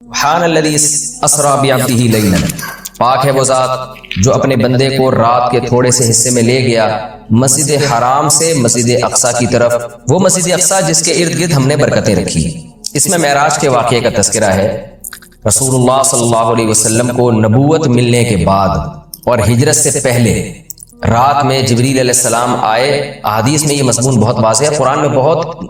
سبحان الذی اسری بعبدہ لیلا، پاک ہے وہ ذات جو اپنے بندے کو رات کے تھوڑے سے حصے میں لے گیا مسجد حرام سے مسجد اقصی کی طرف، وہ مسجد اقصی جس کے ارد گرد ہم نے برکتیں رکھی۔ اس میں معراج کے واقعے کا تذکرہ ہے۔ رسول اللہ صلی اللہ علیہ وسلم کو نبوت ملنے کے بعد اور ہجرت سے پہلے رات میں جبریل علیہ السلام آئے۔ احادیث میں یہ مضمون بہت واضح ہے، قرآن میں بہت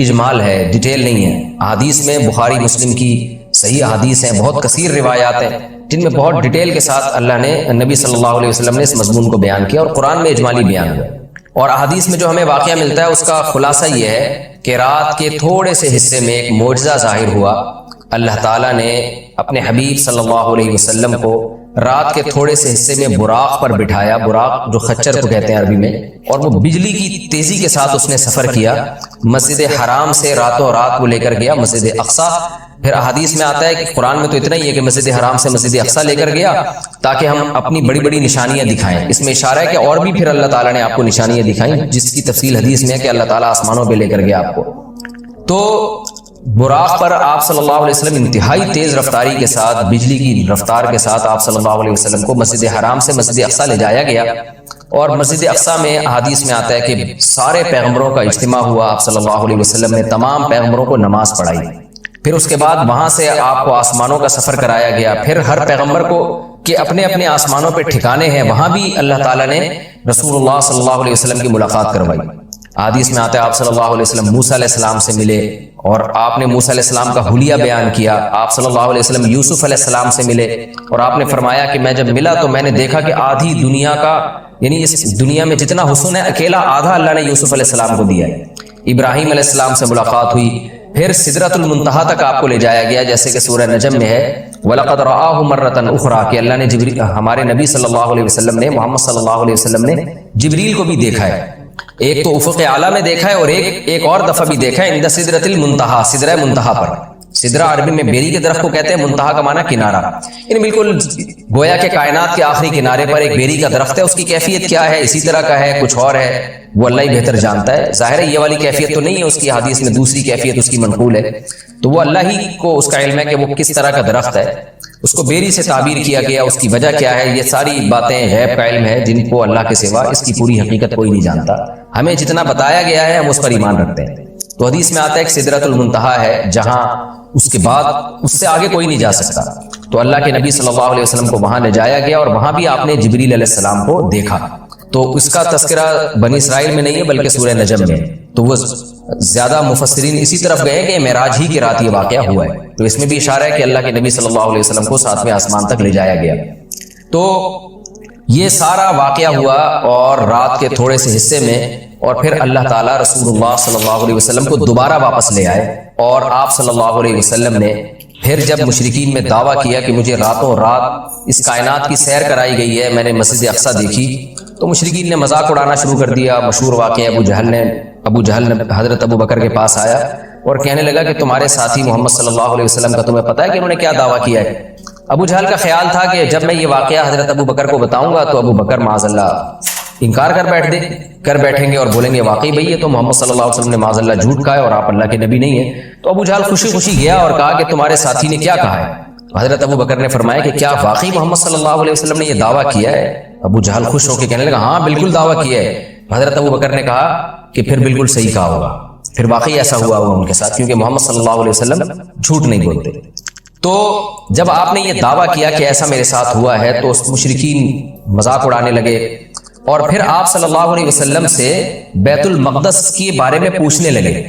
اجمال ہے، ڈیٹیل نہیں ہے۔ احادیث میں بخاری مسلم کی صحیح احادیث ہیں، بہت کثیر روایات ہیں جن میں بہت ڈیٹیل کے ساتھ اللہ نے نبی صلی اللہ علیہ وسلم نے اس مضمون کو بیان کیا، اور قرآن میں اجمالی بیان ہوا۔ اور احادیث میں جو ہمیں واقعہ ملتا ہے اس کا خلاصہ یہ ہے کہ رات کے تھوڑے سے حصے میں ایک معجزہ ظاہر ہوا۔ اللہ تعالیٰ نے اپنے حبیب صلی اللہ علیہ وسلم کو رات کے تھوڑے سے حصے میں براق پر بٹھایا، براق جو خچر کو کہتے ہیں عربی میں، اور وہ بجلی کی تیزی کے ساتھ اس نے سفر کیا، مسجد حرام سے راتوں رات وہ لے کر گیا مسجد اقصی۔ پھر احادیث میں آتا ہے کہ قرآن میں تو اتنا ہی ہے کہ مسجد حرام سے مسجد اقصی لے کر گیا تاکہ ہم اپنی بڑی بڑی نشانیاں دکھائیں۔ اس میں اشارہ ہے کہ اور بھی پھر اللہ تعالیٰ نے آپ کو نشانیاں دکھائیں، جس کی تفصیل حدیث میں ہے کہ اللہ تعالیٰ آسمانوں پہ لے کر گیا آپ کو۔ تو براق پر آپ صلی اللہ علیہ وسلم انتہائی تیز رفتاری کے ساتھ، بجلی کی رفتار کے ساتھ آپ صلی اللہ علیہ وسلم کو مسجد حرام سے مسجد اقصی لے جایا گیا۔ اور مسجد اقصی میں احادیث میں آتا ہے کہ سارے پیغمبروں کا اجتماع ہوا، آپ صلی اللہ علیہ وسلم نے تمام پیغمبروں کو نماز پڑھائی۔ پھر اس کے بعد وہاں سے آپ کو آسمانوں کا سفر کرایا گیا، پھر ہر پیغمبر کو کہ اپنے اپنے آسمانوں پہ ٹھکانے ہیں، وہاں بھی اللہ تعالیٰ نے رسول اللہ صلی اللہ علیہ وسلم کی ملاقات کروائی۔ حدیث میں آتا ہے آپ صلی اللہ علیہ وسلم موسیٰ علیہ السلام سے ملے اور آپ نے موسیٰ علیہ السلام کا حلیہ بیان کیا۔ آپ صلی اللہ علیہ وسلم یوسف علیہ السلام سے ملے اور آپ نے فرمایا کہ میں جب ملا تو میں نے دیکھا کہ آدھی دنیا کا، یعنی اس دنیا میں جتنا حسن ہے اکیلا آدھا اللہ نے یوسف علیہ السلام کو دیا ہے۔ ابراہیم علیہ السلام سے ملاقات ہوئی، پھر سدرۃ المنتہا تک آپ کو لے جایا گیا، جیسے کہ سورہ نجم میں ہے وَلَقَدْ رَآهُ مَرَّةً أُخْرَىٰ کہ اللہ نے ہمارے نبی صلی اللہ علیہ وسلم نے، محمد صلی اللہ علیہ وسلم نے جبریل کو بھی دیکھا ہے۔ ایک تو افق اعلیٰ میں دیکھا ہے اور ایک اور دفعہ بھی دیکھا ہے عند سدرۃ المنتہا، سدرہ منتہا پر۔ سدرہ عربی میں بیری کے درخت کو کہتے ہیں، منتہا کا معنی کنارہ، یعنی بالکل گویا کہ کائنات کے آخری کنارے پر ایک بیری کا درخت ہے۔ اس کی کیفیت کیا ہے، اسی طرح کا ہے کچھ اور ہے، وہ اللہ ہی بہتر جانتا ہے۔ ظاہر ہے یہ والی کیفیت تو نہیں ہے اس کی، حدیث میں دوسری کیفیت اس کی منقول ہے، تو وہ اللہ ہی کو اس کا علم ہے کہ وہ کس طرح کا درخت ہے۔ اس کو بیری سے تعبیر کیا گیا، اس کی وجہ کیا ہے، یہ ساری باتیں غیب کا علم ہے جن کو اللہ کے سوا اس کی پوری حقیقت کوئی نہیں جانتا۔ ہمیں جتنا بتایا گیا ہے ہم اس پر ایمان رکھتے ہیں۔ تو حدیث میں آتا ہے کہ سدرۃ المنتہا ہے جہاں اس کے بعد اس سے آگے کوئی نہیں جا سکتا۔ تو اللہ کے نبی صلی اللہ علیہ وسلم کو وہاں لے جایا گیا اور وہاں بھی آپ نے جبریل علیہ السلام کو دیکھا۔ تو اس کا تذکرہ بنی اسرائیل میں نہیں ہے بلکہ سورہ نجم میں، تو وہ زیادہ مفسرین اسی طرف گئے کہ معراج ہی کی رات یہ واقعہ ہوا ہے۔ تو اس میں بھی اشارہ ہے کہ اللہ کے نبی صلی اللہ علیہ وسلم کو ساتویں آسمان تک لے جایا گیا۔ تو یہ سارا واقعہ ہوا اور رات کے تھوڑے سے حصے میں، اور پھر اللہ تعالیٰ رسول اللہ صلی اللہ علیہ وسلم کو دوبارہ واپس لے آئے، اور آپ صلی اللہ علیہ وسلم نے پھر جب مشرکین میں دعویٰ کیا کہ مجھے راتوں رات اس کائنات کی سیر کرائی گئی ہے، میں نے مسجد اقصی دیکھی، تو مشرکین نے مذاق اڑانا شروع کر دیا۔ مشہور واقعہ ابو جہل نے حضرت ابو بکر کے پاس آیا اور کہنے لگا کہ تمہارے ساتھی محمد صلی اللہ علیہ وسلم کا تمہیں پتہ ہے کہ انہوں نے کیا دعویٰ کیا ہے؟ ابو جہل کا خیال تھا کہ جب میں یہ واقعہ حضرت ابو بکر کو بتاؤں گا تو ابو بکر معاذ اللہ انکار کر بیٹھیں گے اور بولیں گے واقعی بھئی یہ تو محمد صلی اللہ علیہ وسلم نے معاذ اللہ جھوٹ کہا ہے اور آپ اللہ کے نبی نہیں ہیں۔ تو ابو جہل خوشی خوشی گیا اور کہا کہ تمہارے ساتھی نے کیا کہا ہے؟ حضرت ابو بکر نے فرمایا کہ کیا واقعی محمد صلی اللہ علیہ وسلم نے یہ دعویٰ کیا ہے؟ ابو جہل خوش ہو کے کہنے لگا ہاں بالکل دعویٰ کیا ہے۔ حضرت ابو بکر نے کہا کہ پھر بالکل صحیح کہا ہوگا، پھر واقعی ایسا ہوا ان کے ساتھ، کیونکہ محمد صلی اللہ علیہ وسلم جھوٹ نہیں بولتے۔ تو جب آپ نے یہ دعویٰ کیا کہ ایسا میرے ساتھ ہوا ہے تو اس مشرکین مذاق اڑانے لگے، اور پھر آپ صلی اللہ علیہ وسلم سے بیت المقدس کے بارے میں پوچھنے لگے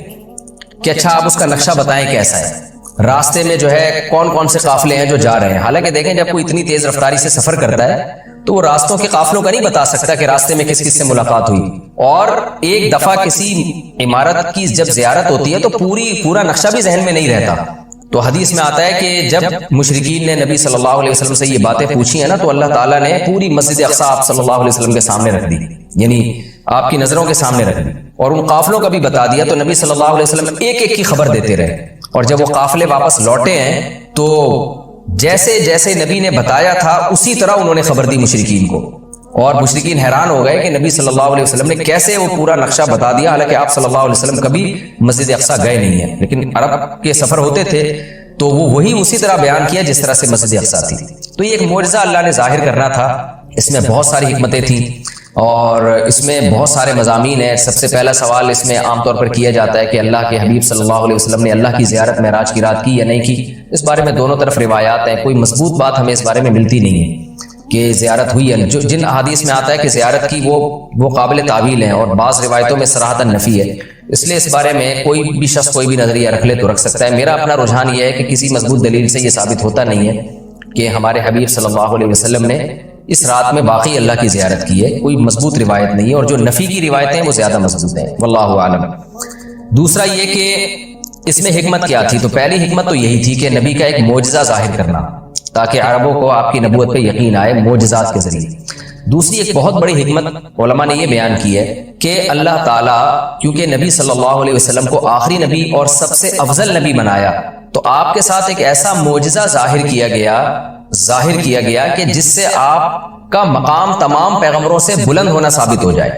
کہ اچھا آپ اس کا نقشہ بتائیں کیسا ہے، راستے میں جو ہے کون کون سے قافلے ہیں جو جا رہے ہیں۔ حالانکہ دیکھیں جب کوئی اتنی تیز رفتاری سے سفر کرتا ہے تو وہ راستوں کے قافلوں کا نہیں بتا سکتا کہ راستے میں کس کس سے ملاقات ہوئی، اور ایک دفعہ کسی عمارت کی جب زیارت ہوتی ہے تو پورا نقشہ بھی ذہن میں نہیں رہتا۔ تو حدیث میں آتا ہے کہ جب مشرکین نے نبی صلی اللہ علیہ وسلم سے یہ باتیں پوچھی ہیں نا تو اللہ تعالیٰ نے پوری مسجد اقصی آپ صلی اللہ علیہ وسلم کے سامنے رکھ دی، یعنی آپ کی نظروں کے سامنے رکھ دی، اور ان قافلوں کا بھی بتا دیا۔ تو نبی صلی اللہ علیہ وسلم ایک ایک کی خبر دیتے رہے، اور جب وہ قافلے واپس لوٹے ہیں تو جیسے جیسے نبی نے بتایا تھا اسی طرح انہوں نے خبر دی مشرکین کو، اور مشرکین حیران ہو گئے کہ نبی صلی اللہ علیہ وسلم نے کیسے وہ پورا نقشہ بتا دیا، حالانکہ آپ صلی اللہ علیہ وسلم کبھی مسجد اقصی گئے نہیں ہیں، لیکن عرب کے سفر ہوتے تھے تو وہ وہی اسی طرح بیان کیا جس طرح سے مسجد اقصیٰ تھی۔ تو یہ ایک معجزہ اللہ نے ظاہر کرنا تھا، اس میں بہت ساری حکمتیں تھیں اور اس میں بہت سارے مضامین ہیں۔ سب سے پہلا سوال اس میں عام طور پر کیا جاتا ہے کہ اللہ کے حبیب صلی اللہ علیہ وسلم نے اللہ کی زیارت معراج کی رات کی یا نہیں کی۔ اس بارے میں دونوں طرف روایات ہیں، کوئی مضبوط بات ہمیں اس بارے میں ملتی نہیں ہے کہ زیارت ہوئی ہے۔ جو جن احادیث میں آتا ہے کہ زیارت کی وہ قابل تعویل ہیں، اور بعض روایتوں میں صراحتاً نفی ہے، اس لیے اس بارے میں کوئی بھی شخص کوئی بھی نظریہ رکھ لے تو رکھ سکتا ہے۔ میرا اپنا رجحان یہ ہے کہ کسی مضبوط دلیل سے یہ ثابت ہوتا نہیں ہے کہ ہمارے حبیب صلی اللہ علیہ وسلم نے اس رات میں واقعی اللہ کی زیارت کی ہے، کوئی مضبوط روایت نہیں ہے، اور جو نفی کی روایتیں ہیں وہ زیادہ مضبوط ہیں، واللہ اعلم۔ دوسرا یہ کہ اس میں حکمت کیا تھی، تو پہلی حکمت تو یہی تھی کہ نبی کا ایک معجزہ ظاہر کرنا تاکہ عربوں کو آپ کی نبوت پہ یقین آئے معجزات کے ذریعے۔ دوسری ایک بہت بڑی حکمت علماء نے یہ بیان کی ہے کہ اللہ تعالیٰ کیونکہ نبی صلی اللہ علیہ وسلم کو آخری نبی اور سب سے افضل نبی بنایا، تو آپ کے ساتھ ایک ایسا معجزہ ظاہر کیا گیا کہ جس سے آپ کا مقام تمام پیغمبروں سے بلند ہونا ثابت ہو جائے۔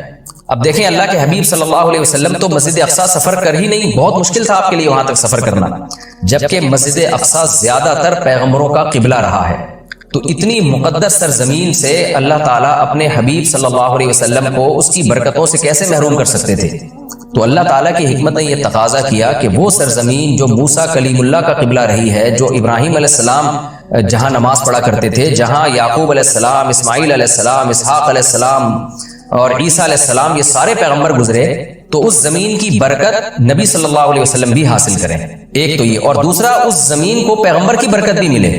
اب دیکھیں اللہ کے حبیب صلی اللہ علیہ وسلم تو مسجد اقصیٰ سفر کر ہی نہیں، بہت مشکل تھا آپ کے لیے وہاں تک سفر کرنا، جبکہ مسجد اقصیٰ زیادہ تر پیغمبروں کا قبلہ رہا ہے۔ تو اتنی مقدس سرزمین سے اللہ تعالیٰ اپنے حبیب صلی اللہ علیہ وسلم کو اس کی برکتوں سے کیسے محروم کر سکتے تھے؟ تو اللہ تعالیٰ کی حکمت نے یہ تقاضا کیا کہ وہ سرزمین جو موسیٰ کلیم اللہ کا قبلہ رہی ہے، جو ابراہیم علیہ السلام جہاں نماز پڑھا کرتے تھے، جہاں یعقوب علیہ السلام، اسماعیل علیہ السلام، اسحاق علیہ السلام اور عیسیٰ علیہ السلام یہ سارے پیغمبر گزرے، تو اس زمین کی برکت نبی صلی اللہ علیہ وسلم بھی حاصل کریں۔ ایک تو یہ، اور دوسرا اس زمین کو پیغمبر کی برکت بھی ملے،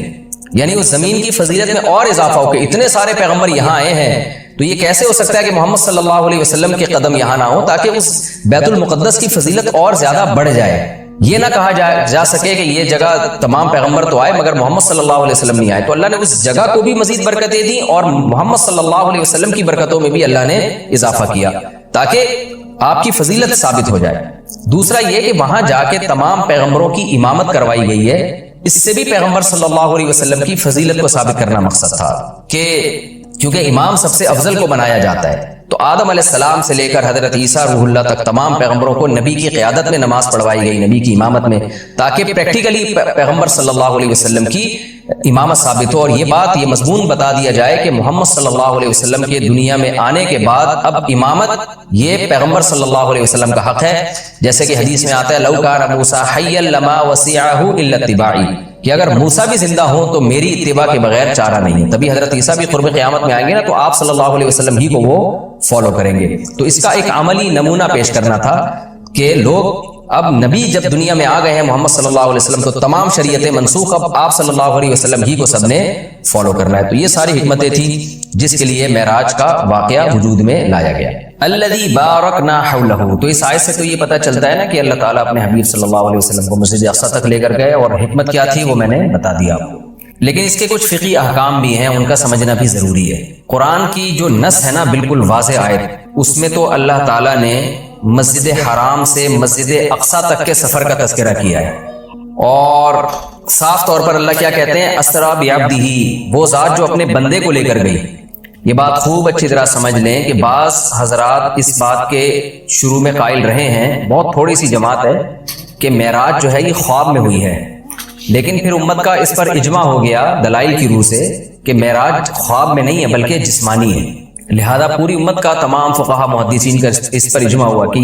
یعنی اس زمین کی فضیلت میں اور اضافہ ہو کہ اتنے سارے پیغمبر یہاں آئے ہیں، تو یہ کیسے ہو سکتا ہے کہ محمد صلی اللہ علیہ وسلم کے قدم یہاں نہ ہو، تاکہ اس بیت المقدس کی فضیلت اور زیادہ بڑھ جائے۔ یہ نہ کہا جا سکے کہ یہ جگہ تمام پیغمبر تو آئے مگر محمد صلی اللہ علیہ وسلم نہیں آئے، تو اللہ نے اس جگہ کو بھی مزید برکتیں دی اور محمد صلی اللہ علیہ وسلم کی برکتوں میں بھی اللہ نے اضافہ کیا تاکہ آپ کی فضیلت ثابت ہو جائے۔ دوسرا یہ کہ وہاں جا کے تمام پیغمبروں کی امامت کروائی گئی ہے، اس سے بھی پیغمبر صلی اللہ علیہ وسلم کی فضیلت کو ثابت کرنا مقصد تھا کہ کیونکہ امام سب سے افضل کو بنایا جاتا ہے، تو آدم علیہ السلام سے لے کر حضرت عیسیٰ روح اللہ تک تمام پیغمبروں کو نبی کی قیادت میں نماز پڑھوائی گئی، نبی کی امامت میں، تاکہ پریکٹیکلی پیغمبر صلی اللہ علیہ وسلم کی امامت ثابت ہو، اور یہ بات یہ مضمون بتا دیا جائے کہ محمد صلی اللہ علیہ وسلم کے دنیا میں آنے کے بعد اب امامت یہ پیغمبر صلی اللہ علیہ وسلم کا حق ہے، جیسے کہ حدیث میں آتا ہے لو کان موسیٰ حیا لما وسعہ الا اتباعی، کہ اگر موسیٰ بھی زندہ ہوں تو میری اتباع کے بغیر چارہ نہیں ہے۔ تبھی حضرت عیسیٰ بھی قرب قیامت میں آئیں گے نا، تو آپ صلی اللہ علیہ وسلم ہی کو وہ فالو کریں گے۔ تو اس کا ایک عملی نمونہ پیش کرنا تھا کہ لوگ اب نبی جب دنیا میں آ گئے ہیں محمد صلی اللہ علیہ وسلم، تو تمام شریعتیں منسوخ، اب آپ صلی اللہ علیہ وسلم ہی کو سب نے فالو کرنا ہے۔ تو یہ ساری حکمتیں تھیں جس کے لیے معراج کا واقعہ وجود میں لایا گیا۔ الذی بارکنا حولہ، تو اس آیت سے تو یہ پتہ چلتا ہے نا کہ اللہ تعالیٰ اپنے حبیب صلی اللہ علیہ وسلم کو مسجد اقصیٰ تک لے کر گئے، اور حکمت کیا تھی وہ میں نے بتا دیا آپ کو، لیکن اس کے کچھ فقہی احکام بھی ہیں، ان کا سمجھنا بھی ضروری ہے۔ قرآن کی جو نص ہے نا بالکل واضح آیت، اس میں تو اللہ تعالیٰ نے مسجد حرام سے مسجد اقصیٰ تک کے سفر کا تذکرہ کیا ہے، اور صاف طور پر اللہ کیا کہتے ہیں، اسریٰ بعبدہ، وہ ذات جو اپنے بندے کو لے کر گئی۔ یہ بات خوب اچھی طرح سمجھ لیں کہ بعض حضرات اس بات کے شروع میں قائل رہے ہیں، بہت تھوڑی سی جماعت ہے، کہ معراج جو ہے یہ خواب میں ہوئی ہے، لیکن پھر امت کا اس پر اجماع ہو گیا دلائل کی روح سے کہ معراج خواب میں نہیں ہے بلکہ جسمانی ہے۔ لہذا پوری امت کا تمام فقہا محدثین کا اس پر اجماع ہوا کہ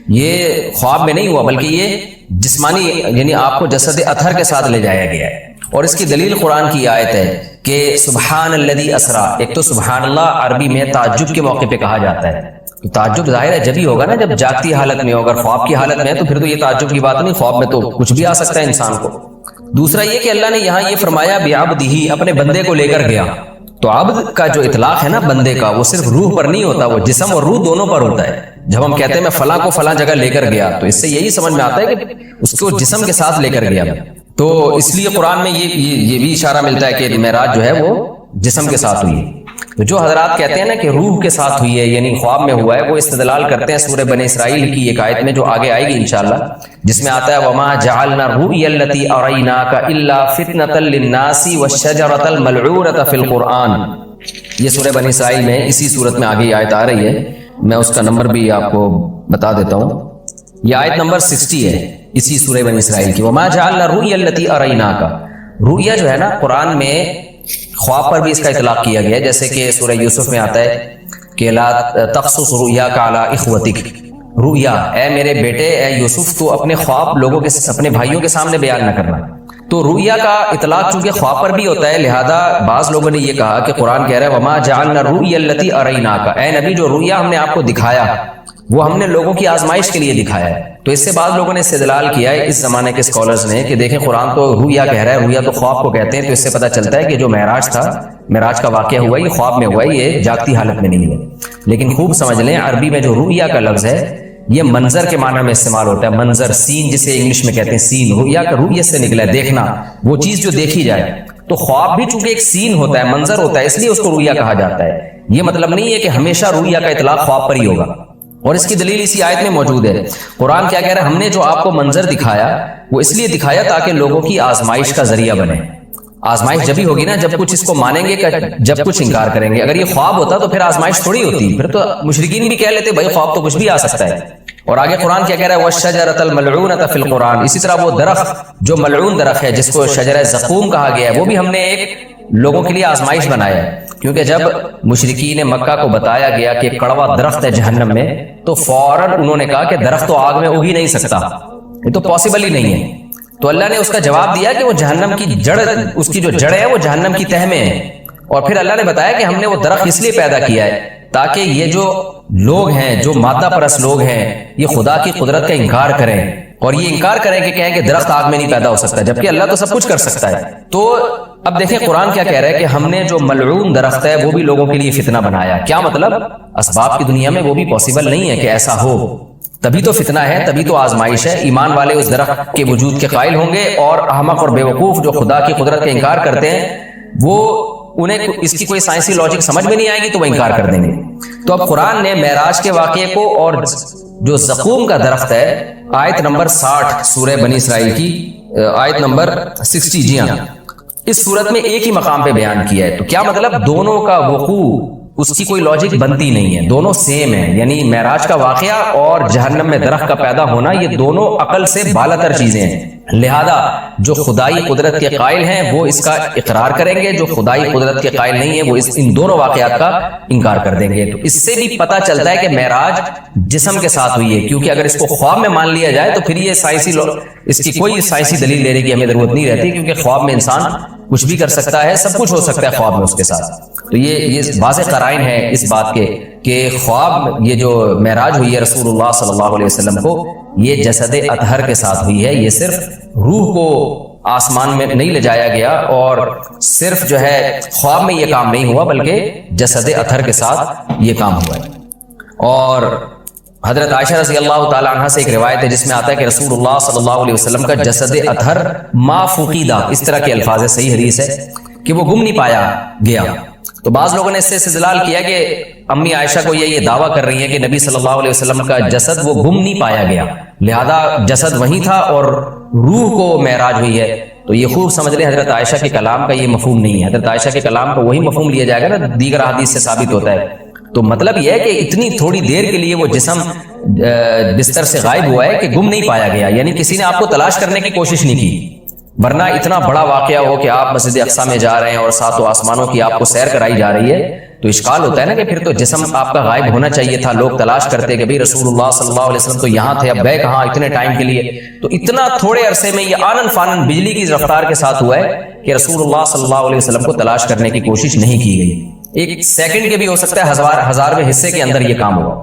یہ خواب میں نہیں ہوا بلکہ یہ جسمانی، یعنی آپ کو جسد اطہر کے ساتھ لے جایا گیا ہے۔ اور اس کی دلیل قرآن کی آیت ہے کہ سبحان الذی اسریٰ، ایک تو سبحان اللہ عربی میں تعجب کے موقع پہ کہا جاتا ہے، تو تعجب ظاہر ہے جب ہی ہوگا نا جب جاگتی حالت میں ہو، اگر خواب کی حالت میں ہے تو پھر تو یہ تعجب کی بات نہیں، خواب میں تو کچھ بھی آ سکتا ہے انسان کو۔ دوسرا یہ کہ اللہ نے یہاں یہ فرمایا بعبدہ، اپنے بندے کو لے کر گیا، تو عبد کا جو اطلاق ہے نا بندے کا، وہ صرف روح پر نہیں ہوتا، وہ جسم اور روح دونوں پر ہوتا ہے۔ جب ہم کہتے ہیں میں فلاں کو فلاں جگہ لے کر گیا، تو اس سے یہی سمجھ میں آتا ہے کہ اس کو جسم کے ساتھ لے کر گیا، تو اس لیے قرآن میں یہ بھی اشارہ ملتا ہے کہ معراج جو ہے وہ جسم کے ساتھ ہوئی ہے۔ تو جو حضرات کہتے ہیں نا کہ روح کے ساتھ ہوئی ہے یعنی خواب میں ہوا ہے، وہ استدلال کرتے ہیں سورہ بنی اسرائیل کی ایک آیت میں جو آگے آئے گی انشاءاللہ، جس میں آتا ہے وَمَا جَعَلْنَا الرُّؤْيَا الَّتِي أَرَيْنَاكَ إِلَّا فِتْنَةً لِلنَّاسِ وَالشَّجَرَةَ الْمَلْعُونَةَ فِي الْقُرْآنِ۔ یہ سورہ بنی اسرائیل میں اسی صورت میں آگے آیت آ رہی ہے، میں اس کا نمبر بھی آپ کو بتا دیتا ہوں، یہ آیت نمبر 60 ہے۔ اسی سورہ بنی اسرائیل کی، وما جعلنا الرؤیا التي اریناک. رؤیا جو ہے نا قرآن میں خواب پر بھی اس کا اطلاق کیا گیا ہے، جیسے کہ سورہ یوسف میں آتا ہے کہ لا تقصص رؤیاک علی اخوتک. رؤیا، اے میرے بیٹے، اے یوسف، تو اپنے خواب لوگوں کے، اپنے بھائیوں کے سامنے بیان نہ کرنا. تو رؤیا کا اطلاق چونکہ خواب پر بھی ہوتا ہے، لہذا بعض لوگوں نے یہ کہا کہ قرآن کہہ رہا ہے وما جعلنا الرؤیا التي اریناک، اے نبی جو رؤیا ہم نے آپ کو دکھایا وہ ہم نے لوگوں کی آزمائش کے لیے دکھایا ہے. تو اس سے بعض لوگوں نے استدلال کیا ہے اس زمانے کے اسکالرز نے کہ دیکھیں قرآن تو رؤیا کہہ رہا ہے، رؤیا تو خواب کو کہتے ہیں، تو اس سے پتہ چلتا ہے کہ جو معراج تھا، معراج کا واقعہ ہوا یہ خواب میں ہوا ہے، یہ جاگتی حالت میں نہیں ہے. لیکن خوب سمجھ لیں عربی میں جو رؤیا کا لفظ ہے یہ منظر کے معنی میں استعمال ہوتا ہے. منظر، سین جسے انگلش میں کہتے ہیں، سین. رؤیا کا رؤیت سے نکلا ہے، دیکھنا، وہ چیز جو دیکھی جائے. تو خواب بھی چونکہ ایک سین ہوتا ہے، منظر ہوتا ہے، اس لیے اس کو رؤیا کہا جاتا ہے. یہ مطلب نہیں ہے کہ ہمیشہ رؤیا کا اطلاق خواب پر ہی ہوگا، اور اس کی دلیل اسی آیت میں موجود ہے. قرآن کیا کہہ رہا ہے؟ ہم نے جو آپ کو منظر دکھایا وہ اس لیے دکھایا تاکہ لوگوں کی آزمائش کا ذریعہ بنے. آزمائش جب ہی ہوگی نا جب کچھ اس کو مانیں گے، جب کچھ انکار کریں گے. اگر یہ خواب ہوتا تو پھر آزمائش تھوڑی ہوتی، پھر تو مشرکین بھی کہہ لیتے بھائی خواب تو کچھ بھی آ سکتا ہے. اور آگے قرآن کیا کہہ رہا ہے وَالشَّجَرَةَ الْمَلْعُونَةَ فِي الْقُرْآنِ. اسی طرح وہ درخت جو ملعون درخت ہے جس کو شجرہ زقوم کہا گیا ہے، وہ بھی ہم نے ایک لوگوں کے لیے آزمائش بنایا ہے. کیونکہ جب مشرکین مکہ کو بتایا گیا کہ کڑوا درخت ہے جہنم میں، تو فوراً انہوں نے کہا کہ درخت تو آگ میں اگ ہی نہیں سکتا، یہ تو پاسبل ہی نہیں ہے. تو اللہ نے اس کا جواب دیا کہ وہ جہنم کی جڑ، اس کی جو جڑ ہے وہ جہنم کی تہ میں ہے. اور پھر اللہ نے بتایا کہ ہم نے وہ درخت اس لیے پیدا کیا ہے تاکہ یہ جو لوگ ہیں، جو مادہ پرست لوگ ہیں، یہ خدا کی قدرت کا انکار کریں، اور یہ انکار کریں کہ کہیں کہ درخت آگ میں نہیں پیدا ہو سکتا، جبکہ اللہ تو سب کچھ کر سکتا ہے. تو اب دیکھیں قرآن کیا کہہ رہا ہے کہ ہم نے جو ملعون درخت ہے وہ بھی لوگوں کے لیے فتنہ بنایا. کیا مطلب؟ اسباب کی دنیا میں وہ بھی پاسبل نہیں ہے کہ ایسا ہو، تبھی تو فتنہ ہے، تبھی تو آزمائش ہے. ایمان والے اس درخت کے وجود کے قائل ہوں گے، اور احمق اور بیوقوف جو خدا کی قدرت کا انکار کرتے ہیں وہ انہیں اس کی کوئی سائنسی لاجک سمجھ میں نہیں آئے گی تو وہ انکار کر دیں گے. تو اب قرآن نے معراج کے واقعے کو اور جو زقوم کا درخت ہے، آیت نمبر 60 سورہ بنی اسرائیل کی آیت نمبر 60، جی ہاں، اس صورت میں ایک ہی مقام پہ بیان کیا ہے. تو کیا مطلب؟ دونوں کا وقوع اس کی کوئی لاجک بنتی نہیں ہے، دونوں سیم ہیں. یعنی معراج کا واقعہ اور جہنم میں درخت کا پیدا ہونا یہ دونوں عقل سے بالاتر چیزیں ہیں. لہذا جو خدائی قدرت کے قائل ہیں وہ اس کا اقرار کریں گے، جو خدائی قدرت کے قائل نہیں ہیں وہ ان دونوں واقعات کا انکار کر دیں گے. تو اس سے بھی پتہ چلتا ہے کہ معراج جسم کے ساتھ ہوئی ہے، کیونکہ اگر اس کو خواب میں مان لیا جائے تو پھر یہ اس کی کوئی سائنسی دلیل دینے کی ہمیں ضرورت نہیں رہتی، کیونکہ خواب میں انسان کچھ بھی کر سکتا ہے، سب کچھ ہو سکتا ہے خواب میں اس کے ساتھ. تو یہ واضح قرائن ہے اس بات کے کہ خواب، یہ جو معراج ہوئی ہے رسول اللہ صلی اللہ علیہ وسلم کو، یہ جسد اطہر کے ساتھ ہوئی ہے. یہ صرف روح کو آسمان میں نہیں لے جایا گیا، اور صرف جو ہے خواب میں یہ کام نہیں ہوا، بلکہ جسد اطہر کے ساتھ یہ کام ہوا ہے. اور حضرت عائشہ رضی اللہ تعالی عنہ سے ایک روایت ہے جس میں آتا ہے کہ رسول اللہ صلی اللہ علیہ وسلم کا جسد اطہر ما فقیدہ، اس طرح کے الفاظ ہے، صحیح حدیث ہے کہ وہ گم نہیں پایا گیا. تو بعض لوگوں نے اس سے استدلال کیا کہ امی عائشہ کو یہ دعویٰ کر رہی ہیں کہ نبی صلی اللہ علیہ وسلم کا جسد وہ گم نہیں پایا گیا، لہذا جسد وہیں تھا اور روح کو معراج ہوئی ہے. تو یہ خوب سمجھ لیں حضرت عائشہ کے کلام کا یہ مفہوم نہیں ہے. حضرت عائشہ کے کلام کا وہی مفہوم لیا جائے گا نا دیگر احادیث سے ثابت ہوتا ہے. تو مطلب یہ ہے کہ اتنی تھوڑی دیر کے لیے وہ جسم بستر سے غائب ہوا ہے کہ گم نہیں پایا گیا، یعنی کسی نے آپ کو تلاش کرنے کی کوشش نہیں کی. ورنہ اتنا بڑا واقعہ ہو کہ آپ مسجد اقصیٰ میں جا رہے ہیں اور ساتوں آسمانوں کی آپ کو سیر کرائی جا رہی ہے، تو اشکال ہوتا ہے نا کہ پھر تو جسم آپ کا غائب ہونا چاہیے تھا. لوگ تلاش کرتے کہ بھئی رسول اللہ صلی اللہ علیہ وسلم تو یہاں تھے، اب گئے کہاں اتنے ٹائم کے لیے. تو اتنا تھوڑے عرصے میں یہ آنن فانن بجلی کی رفتار کے ساتھ ہوا ہے کہ رسول اللہ صلی اللہ علیہ وسلم کو تلاش کرنے کی کوشش نہیں کی گئی. ایک سیکنڈ کے بھی ہو سکتا ہے ہزارویں حصے کے اندر یہ کام ہوا.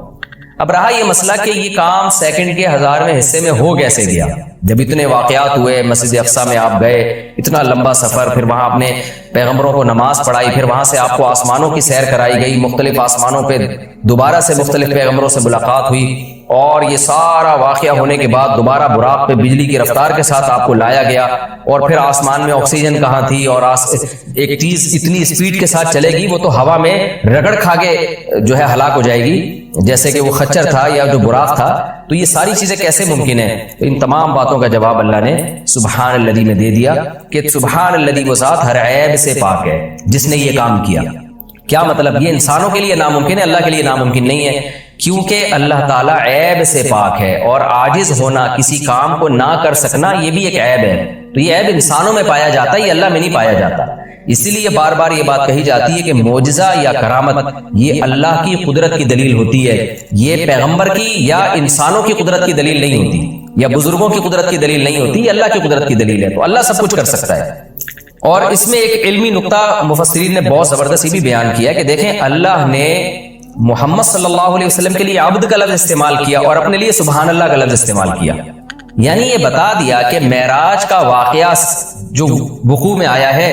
اب رہا یہ مسئلہ کہ یہ کام سیکنڈ کے 1000ویں حصے میں ہو کیسے گیا. جب اتنے واقعات ہوئے، مسجد اقصیٰ میں آپ گئے، اتنا لمبا سفر، پھر وہاں آپ نے پیغمبروں کو نماز پڑھائی، پھر وہاں سے آپ کو آسمانوں کی سیر کرائی گئی، مختلف آسمانوں پہ دوبارہ سے مختلف پیغمبروں سے ملاقات ہوئی، اور یہ سارا واقعہ ہونے کے بعد دوبارہ براق پہ بجلی کی رفتار کے ساتھ آپ کو لایا گیا، اور پھر آسمان میں آکسیجن کہاں تھی، اور ایک چیز اتنی اسپیڈ کے ساتھ چلے گی وہ تو ہوا میں رگڑ کھا کے جو ہے ہلاک ہو جائے گی، جیسے کہ وہ خچر تھا یا جو براق تھا. تو یہ ساری چیزیں کیسے ممکن ہیں؟ تو ان تمام باتوں کا جواب اللہ نے سبحان الذی میں دے دیا کہ سبحان الذی، وہ ذات ہر عیب سے پاک ہے جس نے یہ کام کیا. کیا مطلب؟ یہ انسانوں کے لیے ناممکن ہے، اللہ کے لیے ناممکن نہیں ہے. کیونکہ اللہ تعالیٰ عیب سے پاک ہے، اور عاجز ہونا، کسی کام کو نہ کر سکنا، یہ بھی ایک عیب ہے۔ تو یہ عیب انسانوں میں پایا جاتا ہے، یہ اللہ میں نہیں پایا جاتا۔ اسی لیے بار بار یہ بات کہی جاتی ہے کہ معجزہ یا کرامت یہ اللہ کی قدرت کی دلیل ہوتی ہے، یہ پیغمبر کی یا انسانوں کی قدرت کی دلیل نہیں ہوتی، یا بزرگوں کی قدرت کی دلیل نہیں ہوتی، یہ اللہ کی قدرت کی دلیل ہے۔ تو اللہ سب کچھ کر سکتا ہے۔ اور اس میں ایک علمی نقطہ مفسرین نے بہت زبردست بھی بیان کیا کہ دیکھیں، اللہ نے محمد صلی اللہ علیہ وسلم کے لیے عبد کا لفظ استعمال کیا اور اپنے لیے سبحان اللہ کا لفظ استعمال کیا، یعنی یہ بتا دیا کہ معراج کا واقعہ جو وقوع میں آیا ہے،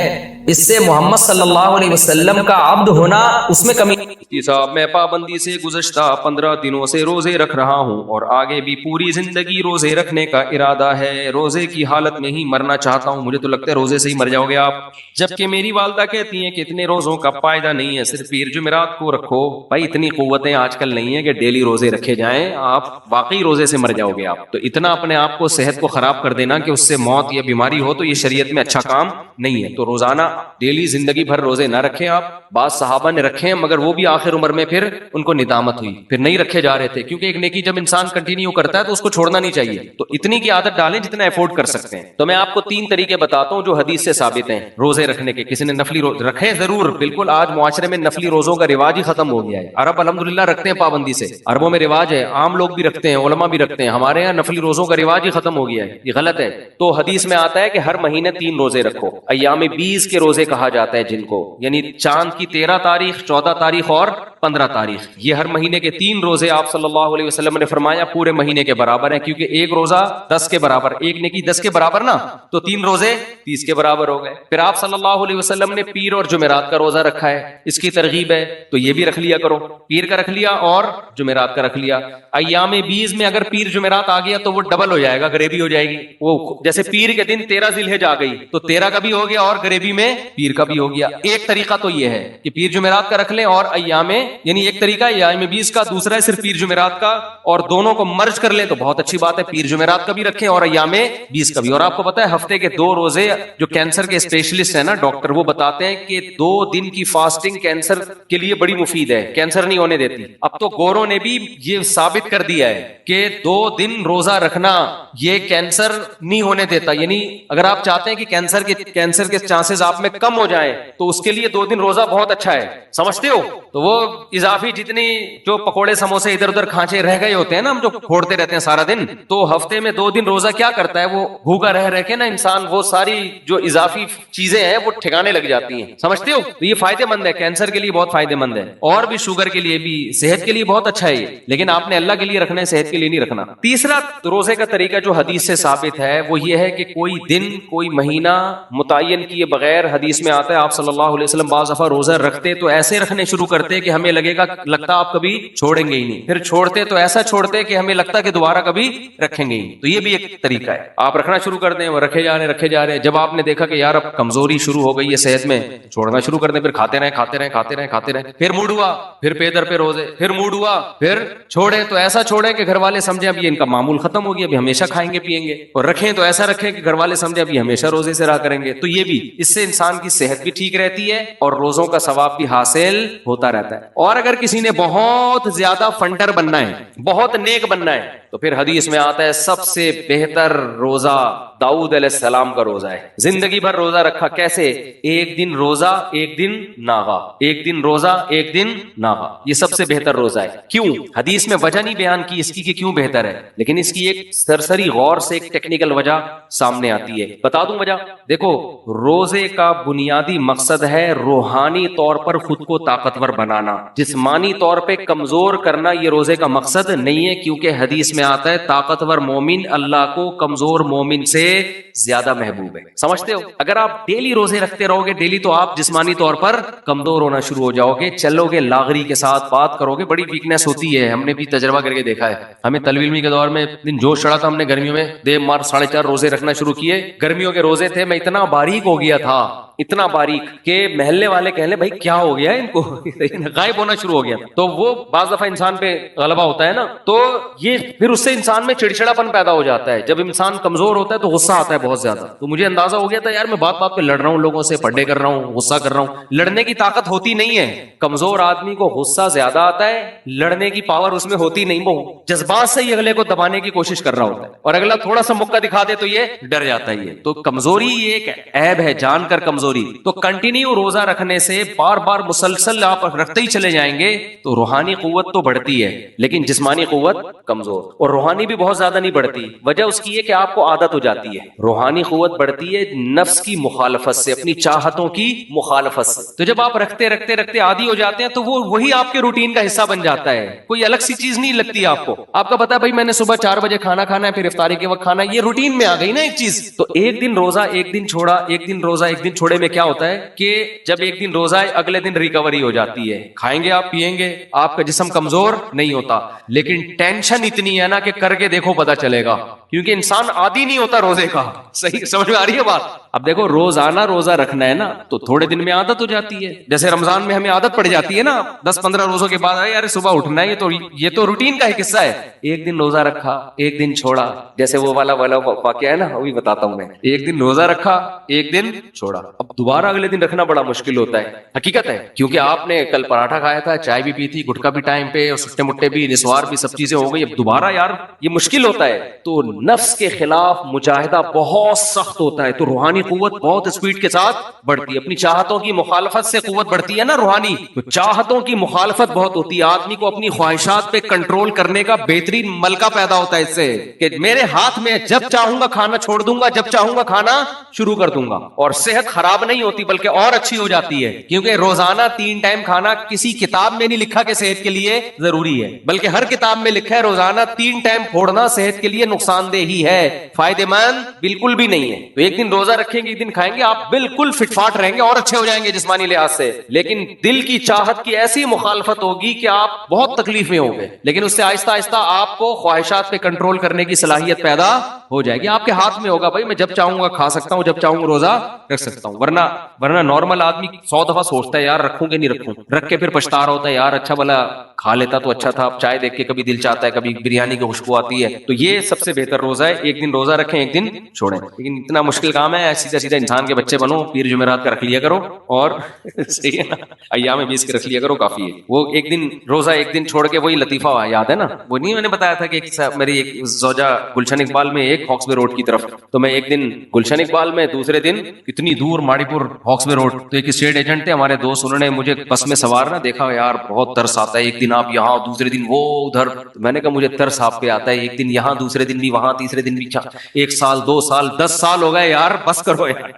اس سے محمد صلی اللہ علیہ وسلم کا عبد ہونا اس میں کمی نہیں۔ صاحب میں پابندی سے گزشتہ 15 دنوں سے روزے رکھ رہا ہوں اور آگے بھی پوری زندگی روزے رکھنے کا ارادہ ہے۔ روزے کی حالت میں ہی مرنا چاہتا ہوں، مجھے تو لگتا ہے روزے سے ہی مر جاؤ گے آپ۔ جبکہ میری والدہ کہتی ہیں کہ اتنے روزوں کا فائدہ نہیں ہے، صرف پیر جمعرات کو رکھو۔ بھائی اتنی قوتیں آج کل نہیں ہے کہ ڈیلی روزے رکھے جائیں، آپ واقعی روزے سے مر جاؤ گے آپ۔ تو اتنا اپنے آپ کو صحت کو خراب کر دینا کہ اس سے موت یا بیماری ہو، تو یہ شریعت میں اچھا کام نہیں ہے۔ تو روزانہ ڈیلی زندگی بھر روزے نہ رکھیں آپ۔ بعض صحابہ نے رکھے ہیں مگر وہ بھی آخر عمر میں پھر ان کو ندامت ہوئی، پھر نہیں رکھے جا رہے تھے، کیونکہ ایک نیکی جب انسان کنٹینیو کرتا ہے تو اس کو چھوڑنا نہیں چاہیے۔ تو اتنی کی عادت ڈالیں جتنا افورڈ کر سکتے ہیں۔ تو میں آپ کو 3 طریقے بتاتا ہوں جو حدیث سے ثابت ہیں روزے رکھنے کے۔ کسی نے نفلی رکھے ضرور، بالکل آج معاشرے میں نفلی روزوں کا رواج ہی ختم ہو گیا ہے۔ عرب الحمدللہ رکھتے ہیں پابندی سے، عربوں میں رواج ہے، عام لوگ بھی رکھتے ہیں، علماء بھی رکھتے ہیں۔ ہمارے یہاں نفلی روزوں کا رواج ہی ختم ہو گیا ہے، یہ غلط ہے۔ تو حدیث میں آتا ہے کہ ہر مہینے 3 روزے رکھو۔ ایام 20 کے روزے کہا جاتا ہے جن کو، یعنی چاند کی 13 تاریخ، 14 تاریخ اور 15 تاریخ، یہ ہر مہینے کے 3 روزے آپ صلی اللہ علیہ وسلم نے فرمایا پورے مہینے کے برابر ہیں، کیونکہ ایک روزہ 10 کے برابر، ایک نیکی 10 کے برابر نا، تو 3 روزے 30 کے برابر ہو گئے۔ پھر آپ صلی اللہ علیہ وسلم نے پیر اور جمعرات کا روزہ رکھا ہے، اس کی ترغیب ہے تو یہ بھی رکھ لیا کرو، پیر کا رکھ لیا اور جمعرات کا رکھ لیا۔ ایام 20 میں اگر پیر جمعرات آ گیا تو وہ ڈبل ہو جائے گا، غریبی ہو جائے گی۔ وہ جیسے پیر کے دن 13 ذی الحجہ آ گئی تو 13 کا بھی ہو گیا اور غریبی میں پیر کا بھی ہو گیا۔ ایک طریقہ تو یہ ہے کہ پیر جمعرات کا رکھ لیں اور ایام، یعنی ایک طریقہ ہے ایام 20 کا، دوسرا ہے صرف پیر جمعرات کا، اور دونوں کو مرج کر لیں تو بہت اچھی بات ہے، پیر جمعرات کا بھی رکھیں اور ایام 20 کا بھی۔ اور آپ کو پتا ہے ہفتے کے 2 روزے، جو کینسر کے اسپیشلسٹ ہیں نا ڈاکٹر، وہ بتاتے ہیں کہ 2 دن کی فاسٹنگ کینسر کے لیے بڑی مفید ہے، کینسر نہیں ہونے دیتی۔ اب تو گوروں نے بھی یہ ثابت کر دیا ہے کہ 2 دن روزہ رکھنا یہ کینسر نہیں ہونے دیتا، یعنی اگر آپ چاہتے ہیں کہ کینسر کے چانسز آپ میں کم ہو جائیں تو اس کے لیے 2 دن روزہ بہت اچھا ہے، سمجھتے ہو؟ تو وہ اضافی جتنی جو پکوڑے سموسے ادھر ادھر کھانچے رہ گئے ہوتے ہیں نا، ہم جو پھوڑتے رہتے ہیں سارا دن، تو ہفتے میں 2 دن روزہ کیا کرتا ہے، وہ بھوکا رہ کے نا انسان وہ ساری جو اضافی چیزیں ہیں وہ ٹھکانے لگ جاتی ہیں، سمجھتے ہو؟ تو یہ فائدہ مند ہے، کینسر کے لیے بہت فائدہ مند ہے، اور بھی شوگر کے لیے بھی، صحت کے لیے بہت اچھا ہے یہ، لیکن آپ نے اللہ کے لیے رکھنا ہے، صحت کے لیے نہیں رکھنا۔ تیسرا روزے کا طریقہ جو حدیث سے ثابت ہے وہ یہ ہے کہ کوئی دن کوئی مہینہ متعین کیے بغیر، حدیث میں آتا ہے آپ صلی اللہ علیہ وسلم بعض دفعہ روزہ رکھتے تو ایسے رکھنے شروع کرتے کہ ہمیں لگتا آپ کبھی چھوڑیں گے ہی نہیں، پھر چھوڑتے تو ایسا چھوڑتے کہ ہمیں لگتا کہ دوبارہ کبھی رکھیں گے ہی۔ تو یہ بھی ایک طریقہ ہے، آپ رکھنا شروع کر دیں، وہ رکھے جا رہے ہیں، جب آپ نے دیکھا کہ یار اب کمزوری شروع ہو گئی ہے صحت میں، چھوڑنا شروع کر دیں، پھر کھاتے رہیں، پھر موڈ ہوا، پھر پے در پہ روزے، پھر موڈ ہوا، پھر چھوڑیں تو ایسا چھوڑیں کہ گھر والے سمجھیں اب یہ ان کا معمول ختم ہو گیا، ابھی ہمیشہ کھائیں گے پیئیں گے، اور رکھیں تو ایسا رکھیں کہ گھر والے سمجھیں اب یہ ہمیشہ روزے سے رہا کریں گے۔ تو یہ بھی، اس سے انسان کی صحت بھی ٹھیک رہتی ہے اور روزوں کا ثواب بھی حاصل ہوتا رہتا ہے۔ اور اگر کسی نے بہت زیادہ فنڈر بننا ہے، بہت نیک بننا ہے، تو پھر حدیث میں آتا ہے سب سے بہتر روزہ داؤد علیہ السلام کا روزہ ہے۔ زندگی بھر روزہ رکھا، کیسے؟ ایک دن روزہ ایک دن ناغا، ایک دن روزہ ایک دن ناغا، یہ سب سے بہتر روزہ ہے۔ کیوں؟ حدیث میں وجہ نہیں بیان کی اس کی کہ کیوں بہتر ہے، لیکن اس کی ایک سرسری غور سے ایک ٹیکنیکل وجہ سامنے آتی ہے، بتا دوں وجہ۔ دیکھو، روزے کا بنیادی مقصد ہے روحانی طور پر خود کو طاقتور بنانا، جسمانی طور پہ کمزور کرنا یہ روزے کا مقصد نہیں ہے، کیونکہ حدیث میں آتا ہے طاقتور مومن اللہ کو کمزور مومن سے زیادہ محبوب ہے، سمجھتے ہو؟ اگر آپ ڈیلی روزے رکھتے رہو گے ڈیلی، تو آپ جسمانی طور پر کمزور ہونا شروع ہو جاؤ گے، چلو گے لاغری کے ساتھ، بات کرو گے، بڑی ویکنیس ہوتی ہے، ہم نے بھی تجربہ کر کے دیکھا ہے۔ ہمیں طالب علمی کے دور میں دن جوش چڑھا تھا، ہم نے گرمیوں میں 4.5 روزے رکھنا شروع کیے، گرمیوں کے روزے تھے، میں اتنا باریک ہو گیا تھا اتنا باریک کہ محلے والے کہہ لیں بھائی کیا ہو گیا ہے ان کو غائب ہونا شروع ہو گیا. تو وہ بعض دفعہ انسان پہ غلبہ ہوتا ہے نا, تو یہ پھر اس سے انسان میں چڑچڑاپن پیدا ہو جاتا ہے. جب انسان کمزور ہوتا ہے تو غصہ آتا ہے بہت زیادہ. تو مجھے اندازہ ہو گیا تھا یار میں بات بات پہ لڑ رہا ہوں لوگوں سے, پڑھے کر رہا ہوں, غصہ کر رہا ہوں. لڑنے کی طاقت ہوتی نہیں ہے. کمزور آدمی کو غصہ زیادہ آتا ہے, لڑنے کی پاور اس میں ہوتی نہیں. وہ جذبات سے ہی اگلے کو دبانے کی کوشش کر رہا ہوتا ہے, اور اگلا تھوڑا سا موقع دکھا دے تو یہ ڈر جاتا ہے. یہ تو کمزوری ایک عیب ہے, جان کر کمزوری. تو کنٹینیو روزہ رکھنے سے بار بار مسلسل آپ رکھتے ہی چلے جائیں گے تو روحانی قوت تو بڑھتی ہے لیکن جسمانی قوت کمزور, اور روحانی بھی بہت زیادہ نہیں بڑھتی. وجہ اس کی ہے کہ آپ کو عادت ہو جاتی ہے. روحانی قوت بڑھتی ہے نفس کی مخالفت سے, اپنی چاہتوں کی مخالفت سے. تو جب آپ رکھتے رکھتے رکھتے عادی ہو جاتے ہیں تو وہ وہی آپ کے روٹین کا حصہ بن جاتا ہے. کوئی الگ سی چیز نہیں لگتی آپ کو. آپ کا پتا ہے بھائی میں نے صبح 4 بجے کھانا کھانا ہے, پھر افطاری کے وقت کھانا ہے, یہ روٹین میں آ گئی نا ایک چیز. تو ایک دن روزہ ایک دن چھوڑا, ایک دن روزہ ایک دن چھوڑے میں کیا ہوتا ہے کہ جب ایک دن روزہ ہے اگلے دن ریکوری ہو جاتی ہے. کھائیں گے آپ, پیئیں گے, آپ کا جسم کمزور نہیں ہوتا, لیکن ٹینشن اتنی ہے نا کہ کر کے دیکھو پتا چلے گا, کیونکہ انسان عادی نہیں ہوتا روزے کا. صحیح سمجھ میں آ رہی ہے بات؟ اب دیکھو روزانہ روزہ رکھنا ہے نا تو تھوڑے دن میں عادت ہو جاتی ہے. جیسے رمضان میں ہمیں عادت پڑ جاتی ہے نا 10-15 روزوں کے بعد, یار صبح اٹھنا ہے, یہ تو روٹین کا ایک حصہ ہے. ایک دن روزہ رکھا ایک دن چھوڑا, جیسے وہ والا واقعہ ہے نا, وہ بھی بتاتا ہوں میں. ایک دن روزہ رکھا ایک دن چھوڑا, اب دوبارہ اگلے دن رکھنا بڑا مشکل ہوتا ہے. حقیقت ہے, کیونکہ آپ نے کل پراٹھا کھایا تھا, چائے بھی پی تھی, گٹکا بھی ٹائم پہ, اور سٹے مٹے بھی, نسوار بھی, سب چیزیں ہو گئی. اب دوبارہ یار یہ مشکل ہوتا ہے. تو نفس کے خلاف مجاہدہ بہت سخت ہوتا ہے. تو روحانی قوت بہت اسپیڈ کے ساتھ بڑھتی ہے. اپنی چاہتوں کی مخالفت سے قوت بڑھتی ہے نا روحانی, تو چاہتوں کی مخالفت بہت ہوتی ہے. آدمی کو اپنی خواہشات پہ کنٹرول کرنے کا بہترین ملکہ پیدا ہوتا ہے اس سے, کہ میرے ہاتھ میں جب چاہوں گا کھانا چھوڑ دوں گا, جب چاہوں گا کھانا شروع کر دوں گا. اور صحت خراب نہیں ہوتی بلکہ اور اچھی ہو جاتی ہے, کیونکہ روزانہ 3 ٹائم کھانا کسی کتاب میں نہیں لکھا کہ صحت کے لیے ضروری ہے, بلکہ ہر کتاب میں لکھا ہے روزانہ 3 ٹائم پھوڑنا صحت کے لیے نقصان دہ ہی ہے, فائدہ مند بالکل بھی نہیں ہے. تو ایک دن روزہ رکھیں گے ایک دن کھائیں گے, آپ بالکل فٹ فاٹ رہیں گے اور اچھے ہو جائیں گے جسمانی لحاظ سے. لیکن دل کی چاہت کی ایسی مخالفت ہوگی کہ آپ بہت تکلیف میں ہوں گے, لیکن اس سے آہستہ آہستہ آپ کو خواہشات پہ کنٹرول کرنے کی صلاحیت پیدا ہو جائے گی. آپ کے ہاتھ میں ہوگا بھائی میں جب چاہوں گا کھا سکتا ہوں, جب چاہوں گا روزہ رکھ سکتا ہوں. ورنہ نارمل آدمی 100 دفعہ سوچتا ہے یار رکھوں کہ نہیں رکھوں, رکھ کے پھر پچھتا رہا ہوتا ہے یار اچھا بھلا کھا لیتا تو اچھا تھا. اب چائے دیکھ کے کبھی دل چاہتا ہے, کبھی بریانی کی خوشبو آتی ہے. تو یہ سب سے بہتر روزہ ہے, ایک دن روزہ رکھیں ایک دن چھوڑیں. لیکن اتنا مشکل کام ہے, سیدھا سیدھا انسان کے بچے بنو, پیر جمعرات کا رکھ لیا کرو, اور صحیح ہے نا, ایام 20 کے رکھ لیا کرو کافی ہے. وہ ایک دن روزہ ایک دن چھوڑ کے, وہی لطیفہ یاد ہے نا, وہ نہیں میں نے بتایا تھا کہ میری ایک زوجہ گلشن اقبال میں, ایک ہاکس بے روڈ کی طرف, تو میں ایک دن گلشن اقبال میں, دوسرے دن اتنی دور ماڑی پور ہاکس بے روڈ. تو ایک اسٹیٹ ایجنٹ تھے ہمارے دوست, انہوں نے مجھے بس میں سوارنا دیکھا, یار بہت ترس آتا ہے, ایک دن آپ یہاں دوسرے دن وہ ادھر. میں نے کہا مجھے ترس آپ پہ آتا ہے, ایک دن یہاں دوسرے دن بھی وہاں, تیسرے دن بھی. 1 سال 2 سال 10 سال ہو گئے یار, بس کرو یار.